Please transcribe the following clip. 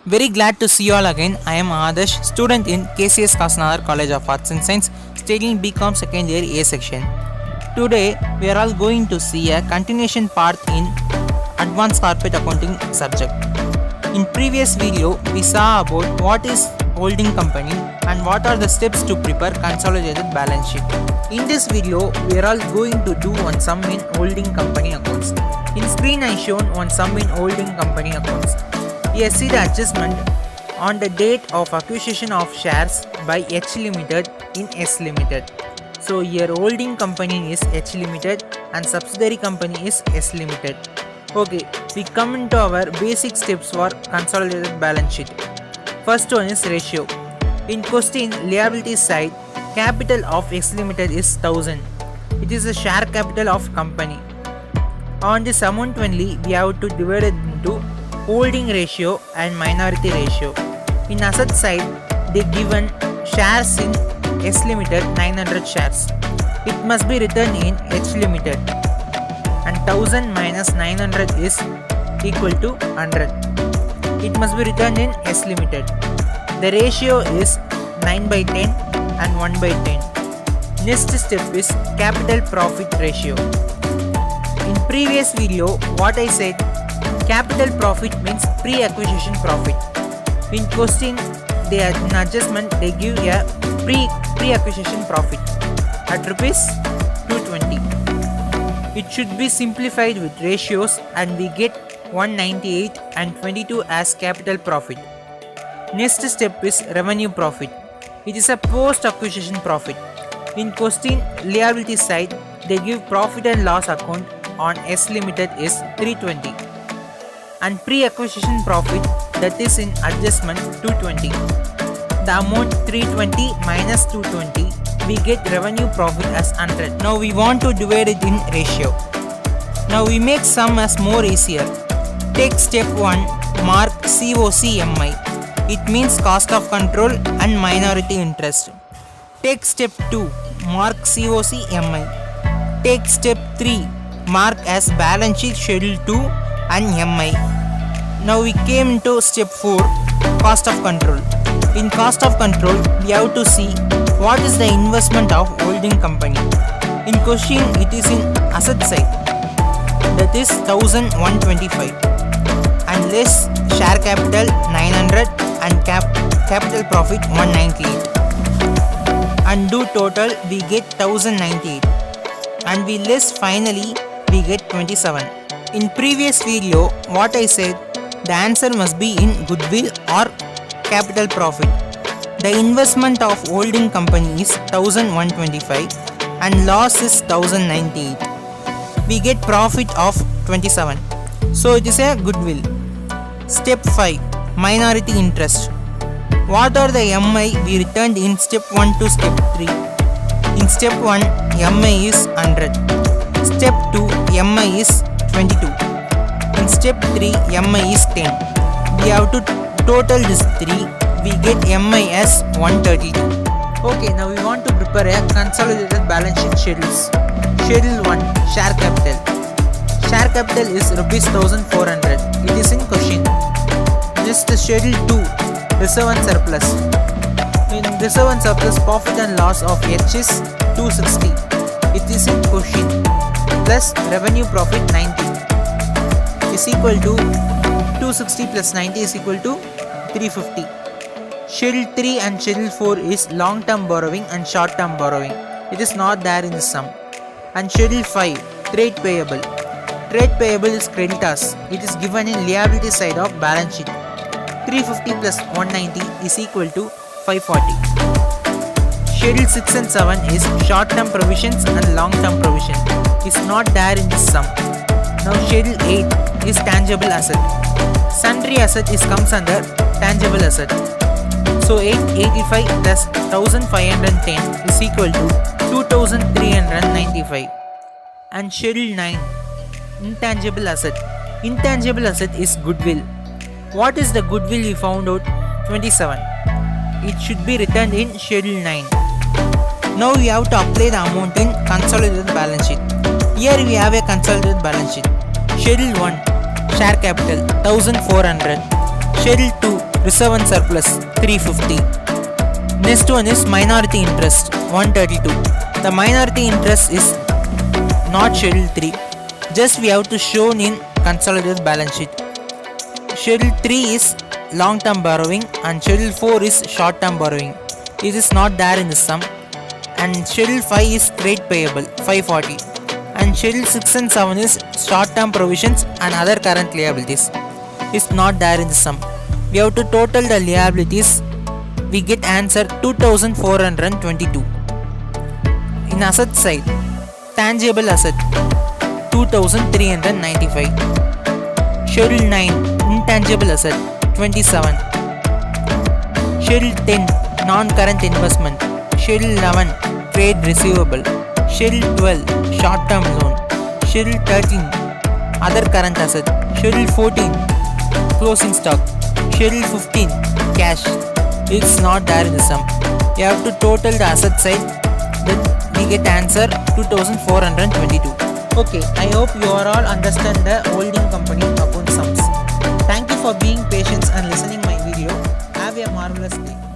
Very glad to see you all again. I am Adarsh, student in KCS Kasnagar College of Arts and Science, studying BCom second year A section. Today, we are all going to see a continuation part in Advanced Corporate Accounting subject. In previous video, we saw about what is holding company and what are the steps to prepare consolidated balance sheet. In this video, we are all going to do one sum in holding company accounts. In screen I shown one sum in holding company accounts. Here see the adjustment on the date of acquisition of shares by H Limited in S Limited. So here holding company is H Limited and subsidiary company is S Limited. Okay, we come into our basic steps for consolidated balance sheet. First one is ratio. In question liability side, capital of S Limited is 1000. It is the share capital of company. On this amount only we have to divide it into holding ratio and minority ratio. In asset side, they given shares in S Limited 900 shares. It must be written in H Limited. And 1000 minus 900 is equal to 100. It must be written in S Limited. The ratio is 9 by 10 and 1 by 10. Next step is capital profit ratio. In previous video, what I said, capital profit means pre-acquisition profit. In question, in adjustment they give a pre-acquisition profit at rupees 220. It should be simplified with ratios and we get 198 and 22 as capital profit. Next step is revenue profit. It is a post-acquisition profit. In question liability side, they give profit and loss account on S Limited is 320 and pre-acquisition profit, that is in adjustment 220. The amount 320 minus 220, we get revenue profit as 100. Now we want to divide it in ratio. Now we make sum as more easier. Take step 1, mark COCMI. It means cost of control and minority interest. Take step 2, mark COCMI. Take step 3, mark as balance sheet schedule 2 and MI. Now we came into step 4, cost of control. In cost of control, we have to see what is the investment of holding company. In question, it is in asset side, that is 1125 and less share capital 900 and capital profit 198 and do total we get 1098 and we less finally we get 27. In previous video, what I said, the answer must be in goodwill or capital profit. The investment of holding company is 1125 and loss is 1098. We get profit of 27. So it is a goodwill. Step 5, minority interest. What are the MI we returned in step 1 to step 3? In step 1, MI is 100. Step 2, MI is 22. In step 3, MI is 10. We have to total this 3. We get MI as 132. Okay, now we want to prepare a consolidated balance sheet schedules. Schedule 1, share capital. Share capital is rupees 1400. It is in question. Next, schedule 2, reserve and surplus. In reserve and surplus, profit and loss of H is 260. It is in question. Plus revenue profit 90 is equal to 260 plus 90 is equal to 350. Schedule 3 and schedule 4 is long term borrowing and short term borrowing. It is not there in the sum. And schedule 5, trade payable. Trade payable is creditors. It is given in liability side of balance sheet. 350 plus 190 is equal to 540. Schedule 6 and 7 is short term provisions and long term provision. Is not there in this sum. Now schedule 8 is tangible asset. Sundry asset comes under tangible asset. So 885 plus 1510 is equal to 2395. And schedule 9, intangible asset. Intangible asset is goodwill. What is the goodwill we found out? 27. It should be written in schedule 9. Now we have to apply the amount in consolidated balance sheet. Here we have a consolidated balance sheet. Schedule 1, share capital 1400. Schedule 2, Reserve and surplus 350. Next one is minority interest 132. The minority interest is not Schedule 3. Just we have to show in consolidated balance sheet. Schedule 3 is long term borrowing and Schedule 4 is short term borrowing. It is not there in the sum. And Schedule 5 is trade payable 540. And Schedule 6 and 7 is short term provisions and other current liabilities. It's not there in the sum. We have to total the liabilities. We get answer 2422. In asset side, tangible asset 2395. Schedule 9 intangible asset 27. Schedule 10 non-current investment. Schedule 11 trade receivable. Schedule 12 short-term loan. Schedule 13 other current asset. Schedule 14 closing stock. Schedule 15 cash. It's not there in the sum. You have to total the asset side. Then we get answer 2422. Okay, I hope you are all understand the holding company account sums. Thank you for being patient and listening my video. Have a marvelous day.